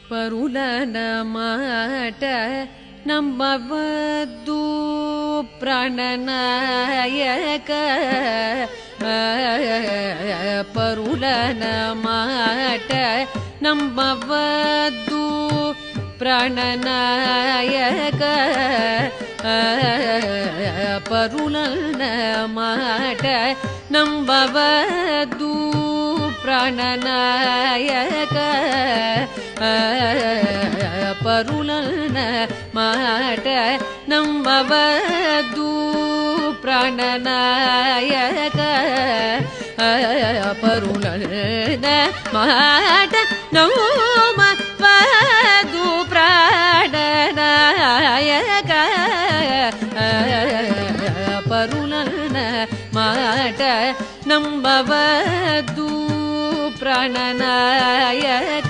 ಪರುಲನ ಮಾಟ ನಂಬವದ್ದು ಪ್ರಾಣನಾಯಕ ಪರುಲನ ಮಾಟ ನಂಬವದ್ದು ಪ್ರಾಣನಾಯಕ ಪರುಲನ ಮಾಟ ನಂಬವದ್ದು ಪ್ರಾಣನಾಯಕ ಪರುಲನ ಮಾಟ ನಂಬವದ್ದು ಪ್ರಾಣನಾಯಕ ಪರುಲನ ಮಾಟ ನಂಬವದ್ದು ಪ್ರಾಣನಾಯಕ ಪರುಲನ ಮಾಟ ನಂಬವದ್ದು ಪ್ರಾಣನಾಯಕ